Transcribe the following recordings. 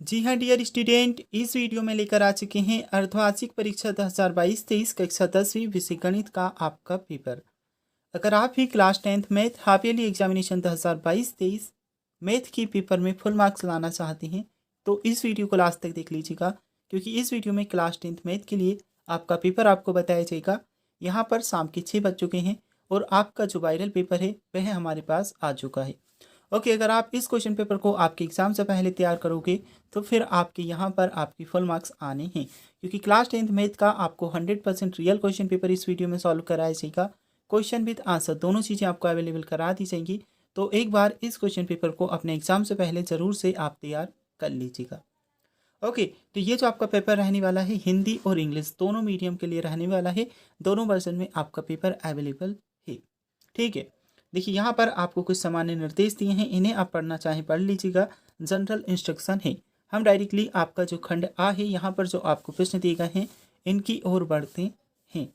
जी हाँ dear student, इस video में लेकर आ चुके हैं अर्धवार्षिक परीक्षा 2022-23 कक्षा 10वीं विषय गणित का आपका पेपर। अगर आप भी class 10th math half yearly examination 2022-23 math की पेपर में फुल मार्क्स लाना चाहते हैं तो इस वीडियो को लास्ट तक देख लीजिएगा, क्योंकि इस वीडियो में क्लास 10th मैथ के लिए आपका पेपर आपको बताया जाएगा। यहाँ पर शाम के 6 बज चुके हैं और आपका जो वायरल पेपर है वह हमारे पास आ चुका है। ओके, अगर आप इस क्वेश्चन पेपर को आपके एग्ज़ाम से पहले तैयार करोगे तो फिर आपके यहाँ पर आपकी फुल मार्क्स आने हैं, क्योंकि क्लास 10th मैथ का आपको 100% रियल क्वेश्चन पेपर इस वीडियो में सॉल्व कराया जाएगा। क्वेश्चन विद आंसर दोनों चीज़ें आपको अवेलेबल करा दी जाएंगी। तो एक बार इस क्वेश्चन पेपर को अपने एग्ज़ाम से पहले ज़रूर से आप तैयार कर लीजिएगा। ओके, तो ये जो आपका पेपर रहने वाला है हिंदी और इंग्लिश दोनों मीडियम के लिए रहने वाला है। दोनों वर्जन में आपका पेपर अवेलेबल है। ठीक है, देखिए यहाँ पर आपको कुछ सामान्य निर्देश दिए हैं, इन्हें आप पढ़ना चाहें पढ़ लीजिएगा। जनरल इंस्ट्रक्शन है, हम डायरेक्टली आपका जो खंड आ है यहाँ पर जो आपको प्रश्न दिए गए हैं इनकी ओर बढ़ते हैं।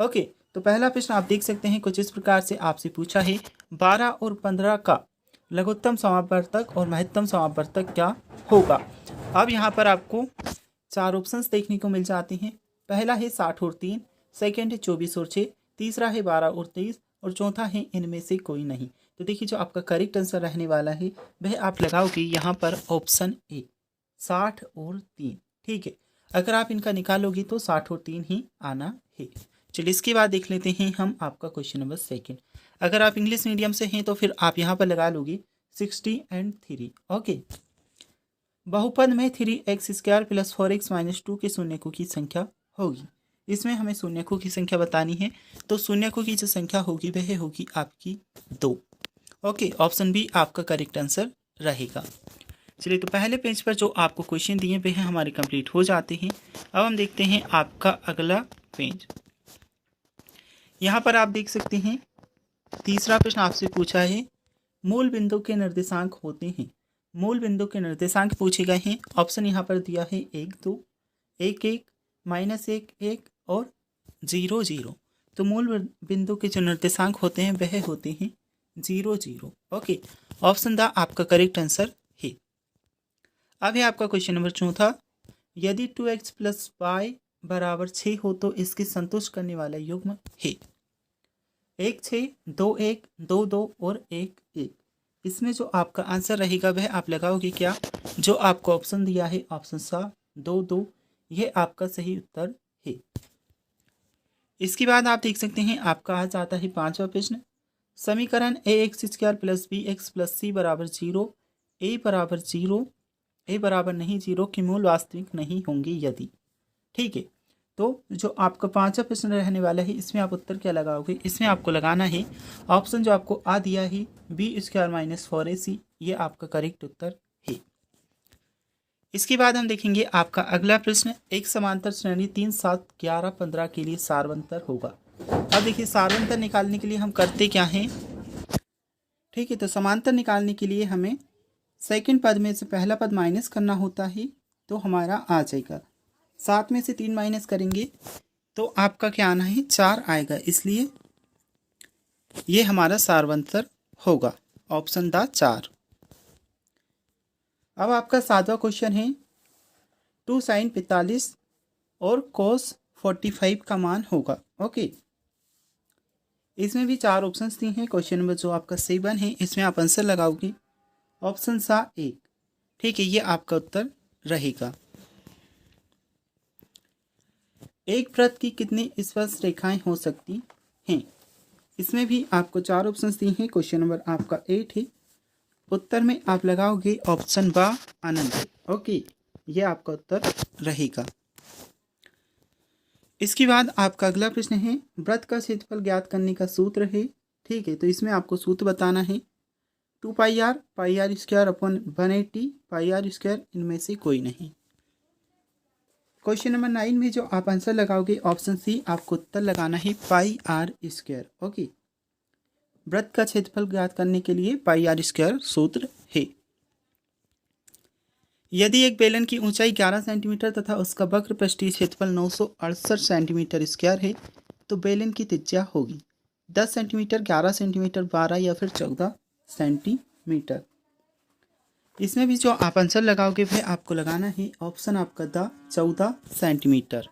ओके, तो पहला प्रश्न आप देख सकते हैं कुछ इस प्रकार से आपसे पूछा है 12 और 15 का लघुत्तम समापवर्तक और महत्तम समापवर्तक क्या होगा। अब यहाँ पर आपको 4 ऑप्शंस देखने को मिल जाते हैं। पहला है 60 और 3, सेकेंड है 24 और 6, तीसरा है 12 और 23 और चौथा है इनमें से कोई नहीं। तो देखिए जो आपका करेक्ट आंसर रहने वाला है वह आप लगाओगे यहाँ पर ऑप्शन ए 60 और 3। ठीक है, अगर आप इनका निकालोगे तो 60 और 3 ही आना है। चलिए इसके बाद देख लेते हैं हम आपका क्वेश्चन नंबर सेकेंड। अगर आप इंग्लिश मीडियम से हैं तो फिर आप यहाँ पर लगा लोगे 60 और 3। ओके, बहुपद में 3x² + 4x - 2 के शून्यकों की संख्या होगी। इसमें हमें शून्यकों की संख्या बतानी है, तो शून्यकों की जो संख्या होगी वह होगी आपकी 2। ओके, ऑप्शन बी आपका करेक्ट आंसर रहेगा। चलिए, तो पहले पेज पर जो आपको क्वेश्चन दिए वह हमारे कंप्लीट हो जाते हैं। अब हम देखते हैं आपका अगला पेज। यहाँ पर आप देख सकते हैं तीसरा प्रश्न आपसे पूछा है मूल बिंदु के निर्देशांक होते हैं। मूल बिंदु के निर्देशांक पूछे गए हैं। ऑप्शन यहाँ पर दिया है 1 2, 1 1, -1 1 और 0 0। तो मूल बिंदु के जो निर्देशांक होते हैं वह होते हैं 0 0। ओके, ऑप्शन द आपका करेक्ट आंसर है। अब है आपका क्वेश्चन नंबर चौथा, यदि 2x + y = 6 हो तो इसकी संतुष्ट करने वाला युग्म है 1 6, 2 1, 2 2 और 1 1। इसमें जो आपका आंसर रहेगा वह आप लगाओगे क्या, जो आपको ऑप्शन दिया है ऑप्शन सा 2 2, यह आपका सही उत्तर है। इसके बाद आप देख सकते हैं आपका आ जाता है पांचवा प्रश्न, समीकरण ax² + bx + c = 0, a बराबर 0, a बराबर नहीं 0 के मूल वास्तविक नहीं होंगे यदि। ठीक है, तो जो आपका पांचवा प्रश्न रहने वाला है इसमें आप उत्तर क्या लगाओगे, इसमें आपको लगाना है ऑप्शन जो आपको आ दिया है b² - 4ac, ये आपका करेक्ट उत्तर है। इसके बाद हम देखेंगे आपका अगला प्रश्न, एक समांतर श्रेणी 3 7 11 15 के लिए सारवंतर होगा। अब देखिए सारवंतर निकालने के लिए हम करते क्या हैं। ठीक है, तो समांतर निकालने के लिए हमें सेकंड पद में से पहला पद माइनस करना होता है, तो हमारा आ जाएगा 7 में से 3 माइनस करेंगे तो आपका क्या आना है 4 आएगा, इसलिए ये हमारा सारवंतर होगा, ऑप्शन द 4। अब आपका सातवां क्वेश्चन है 2 sin 45 और cos 45 का मान होगा। ओके, इसमें भी 4 ऑप्शंस दिए हैं। क्वेश्चन नंबर जो आपका 7 है इसमें आप आंसर लगाओगे ऑप्शन सा 1। ठीक है, ये आपका उत्तर रहेगा। एक वृत्त की कितनी स्पर्श रेखाएं हो सकती हैं, इसमें भी आपको 4 ऑप्शंस दिए हैं। क्वेश्चन नंबर आपका 8 है, उत्तर में आप लगाओगे ऑप्शन बा अनंत। ओके, ये आपका उत्तर रहेगा। इसके बाद आपका अगला प्रश्न है वृत्त का क्षेत्रफल ज्ञात करने का सूत्र है। ठीक है, तो इसमें आपको सूत्र बताना है 2πr πr² / 180 πr², इनमें से कोई नहीं। क्वेश्चन नंबर 9 में जो आप आंसर लगाओगे ऑप्शन सी, आपको उत्तर लगाना है πr²। ओके, वृत्त का क्षेत्रफल ज्ञात करने के लिए πr² सूत्र है। यदि एक बेलन की ऊंचाई 11 सेंटीमीटर तथा उसका वक्र पृष्ठीय क्षेत्रफल 968 सेंटीमीटर स्क्वायर है तो बेलन की त्रिज्या होगी 10 सेंटीमीटर, 11 सेंटीमीटर, 12 या फिर 14 सेंटीमीटर। इसमें भी जो आप आंसर लगाओगे वह आपको लगाना है ऑप्शन आपका द 14 सेंटीमीटर।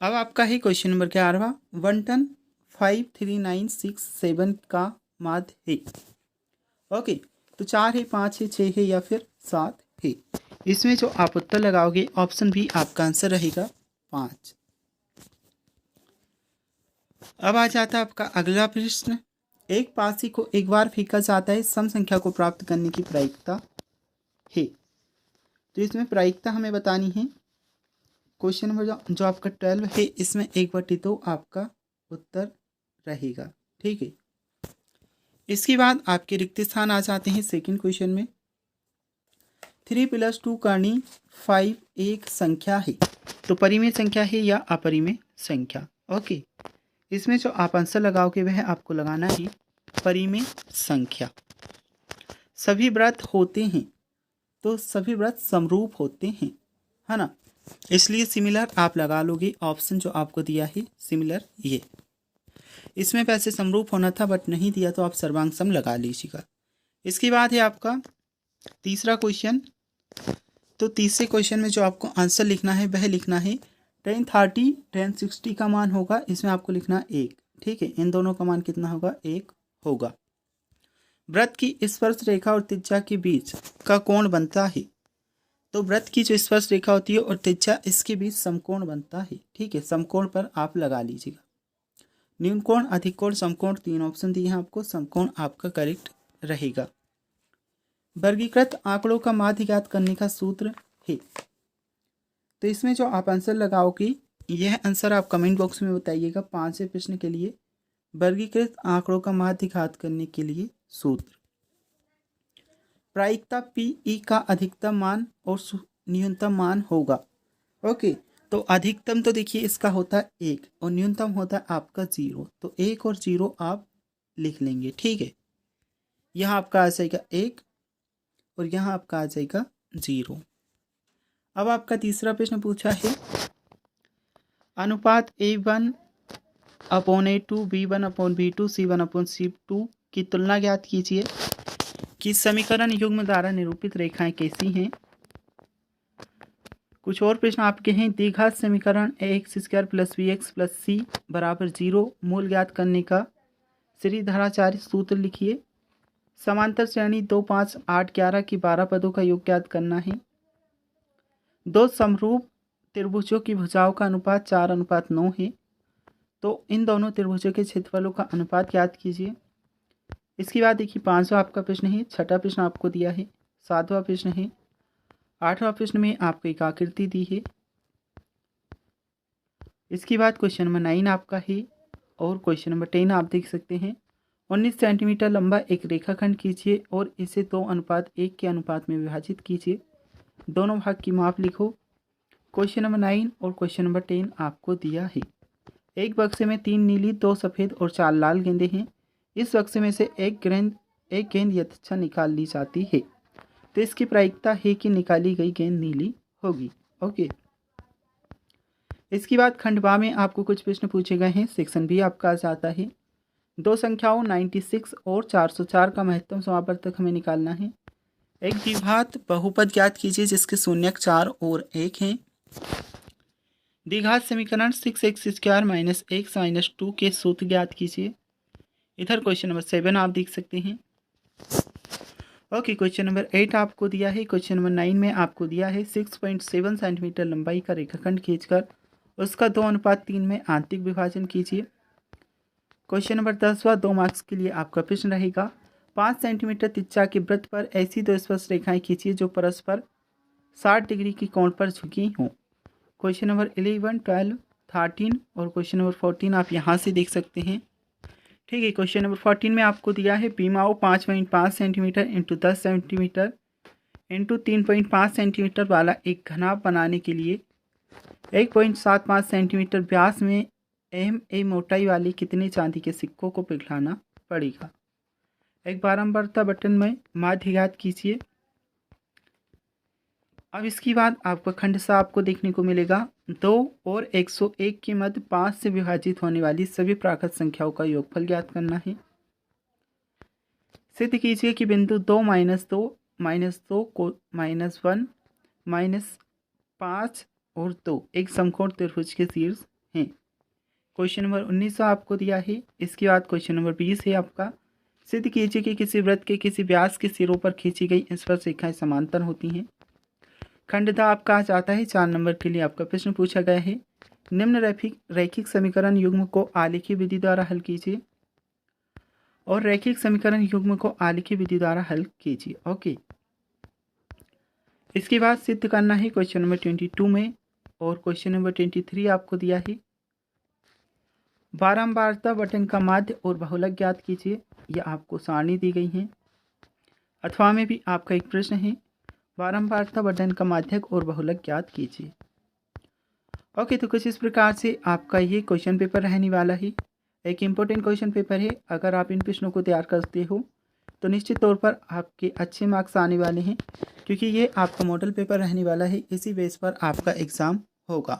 अब आपका है क्वेश्चन नंबर 11वां, 1 टन 53967 का माध्य है। ओके, तो 4 है, 5 है, 6 है या फिर 7 है। इसमें जो आप उत्तर लगाओगे ऑप्शन बी आपका आंसर रहेगा 5। अब आ जाता है आपका अगला प्रश्न, एक पासी को एक बार फेंका जाता है, सम संख्या को प्राप्त करने की प्रायिकता है। तो इसमें प्रायिकता हमें बतानी है। क्वेश्चन नंबर जो आपका 12 है, इसमें 1/2 आपका उत्तर रहेगा। ठीक है, इसके बाद आपके रिक्त स्थान आ जाते हैं सेकंड क्वेश्चन में। 3 + 2 करनी 5 एक संख्या है, तो परिमेय संख्या है या अपरिमेय संख्या। ओके, इसमें जो आप आंसर लगाओगे वह आपको लगाना है परिमेय संख्या। सभी व्रत होते हैं, तो सभी व्रत समरूप होते हैं, है ना, इसलिए सिमिलर आप लगा लोगे। ऑप्शन जो आपको दिया है सिमिलर, ये इसमें वैसे समरूप होना था बट नहीं दिया, तो आप सर्वांग सम लगा लीजिएगा। इसके बाद है आपका तीसरा क्वेश्चन। तो तीसरे क्वेश्चन में जो आपको आंसर लिखना है वह लिखना है tan 30 tan 60 का मान होगा, इसमें आपको लिखना 1। ठीक है, इन दोनों का मान कितना होगा, 1 होगा। वृत्त की स्पर्श रेखा और त्रिज्या के बीच का कोण बनता है, तो वृत्त की जो स्पर्श रेखा होती है और त्रिज्या, इसके बीच समकोण बनता है। ठीक है, समकोण पर आप लगा लीजिएगा। न्यून कोण, अधिक कोण, समकोण, 3 ऑप्शन दिए हैं आपको, समकोण आपका करेक्ट रहेगा। वर्गीकृत आंकड़ों का माध्य ज्ञात करने का सूत्र है, तो इसमें जो आप आंसर लगाओगे यह आंसर आप कमेंट बॉक्स में बताइएगा। 5वें प्रश्न के लिए वर्गीकृत आंकड़ों का माध्य ज्ञात करने के लिए सूत्र, प्रायिकता PE का अधिकतम मान और न्यूनतम मान होगा। ओके, तो अधिकतम तो देखिए इसका होता है 1 और न्यूनतम होता है आपका 0, तो 1 और 0 आप लिख लेंगे। ठीक है, यहाँ आपका आ जाएगा 1 और यहाँ आपका आ जाएगा 0। अब आपका तीसरा प्रश्न पूछा है, अनुपात A1/A2 B1/B2 C1/C2 की तुलना ज्ञात कीजिए कि समीकरण युग्म द्वारा निरूपित रेखाएं कैसी हैं। कुछ और प्रश्न आपके हैं, द्विघात समीकरण ax² + bx + c = 0 मूल ज्ञात करने का श्रीधराचार्य सूत्र लिखिए। समांतर श्रेणी 2, 5, 8, 11 की 12 पदों का योग ज्ञात करना है। दो समरूप त्रिभुजों की भुजाओं का अनुपात 4:9 है, तो इन दोनों त्रिभुजों के क्षेत्रफलों का अनुपात ज्ञात कीजिए। इसके बाद देखिए 5वां आपका प्रश्न है, छठा प्रश्न आपको दिया है, 7वां प्रश्न है, 8वां प्रश्न में आपको एक आकृति दी है। इसके बाद क्वेश्चन नंबर 9 आपका है और क्वेश्चन नंबर 10 आप देख सकते हैं। 19 सेंटीमीटर लंबा एक रेखाखंड कीजिए और इसे 2:1 के अनुपात में विभाजित कीजिए। दोनों भाग की माप लिखो। क्वेश्चन नंबर 9 और क्वेश्चन नंबर 10 आपको दिया है। एक बक्से में 3 नीली, 2 सफ़ेद और 4 लाल गेंदें हैं। इस बक्से में से एक गेंद यथेच्छा निकाल ली जाती है, तो इसकी प्रायिकता है कि निकाली गई गेंद नीली होगी। ओके, इसके बाद खंड बा में आपको कुछ प्रश्न पूछे गए हैं। सेक्शन बी आपका आ जाता है, दो संख्याओं 96 और 404 का महत्तम समापवर्तक हमें निकालना है। एक द्विघात बहुपद ज्ञात कीजिए जिसके शून्यक 4 और 1 हैं। द्विघात समीकरण 6x² - x - 2 के सूत्र ज्ञात कीजिए। इधर क्वेश्चन नंबर 7 आप देख सकते हैं। ओके, क्वेश्चन नंबर 8 आपको दिया है। क्वेश्चन नंबर 9 में आपको दिया है 6.7 सेंटीमीटर लंबाई का रेखाखंड खींचकर उसका 2:3 में आंतरिक विभाजन कीजिए। क्वेश्चन नंबर 10वां 2 मार्क्स के लिए आपका प्रश्न रहेगा, 5 सेंटीमीटर त्रिज्या के वृत्त पर ऐसी 2 स्पर्श रेखाएं खींचिए जो परस्पर 60 डिग्री की कोण पर झुकी हों। क्वेश्चन नंबर 11, 12, 13 और क्वेश्चन नंबर 14 आप यहाँ से देख सकते हैं। ठीक है, क्वेश्चन नंबर 14 में आपको दिया है बीमाओं 5.5 सेंटीमीटर × 10 सेंटीमीटर × 3.5 सेंटीमीटर वाला एक घनाभ बनाने के लिए 1.75 सेंटीमीटर व्यास में MA मोटाई वाली कितने चांदी के सिक्कों को पिघलाना पड़ेगा। एक बारंबारता बटन में माध्य ज्ञात कीजिए। अब इसके बाद आपका खंड सा आपको देखने को मिलेगा, 2 और 101 के मध्य 5 से विभाजित होने वाली सभी प्राकृत संख्याओं का योगफल ज्ञात करना है। सिद्ध कीजिए कि बिंदु 2 - 2 -2 को -1 -5 और 2 एक समकोण त्रिभुज के शीर्ष हैं। क्वेश्चन नंबर 19 आपको दिया है। इसके बाद क्वेश्चन नंबर 20 है आपका, सिद्ध कीजिए कि किसी वृत्त के किसी व्यास के सिरों पर खींची गई स्पर्श रेखाएं समांतर होती हैं। खंडता आपका आज आता है 4 नंबर के लिए आपका प्रश्न पूछा गया है, निम्न रैखिक समीकरण युग्म को आलेखी विधि द्वारा हल कीजिए और रैखिक समीकरण युग्म को आलेखी विधि द्वारा हल कीजिए। ओके, इसके बाद सिद्ध करना है क्वेश्चन नंबर 22 में, और क्वेश्चन नंबर 23 आपको दिया है, बारंबारता बटन का माध्य और बहुलक ज्ञात कीजिए। यह आपको सारणी दी गई है। अथवा में भी आपका एक प्रश्न है, बारंबारता बटन का माध्यक और बहुलक ज्ञात कीजिए। ओके, तो कुछ इस प्रकार से आपका ये क्वेश्चन पेपर रहने वाला है। एक इम्पोर्टेंट क्वेश्चन पेपर है। अगर आप इन प्रश्नों को तैयार करते हो तो निश्चित तौर पर आपके अच्छे मार्क्स आने वाले हैं, क्योंकि ये आपका मॉडल पेपर रहने वाला है। इसी बेस पर आपका एग्ज़ाम होगा।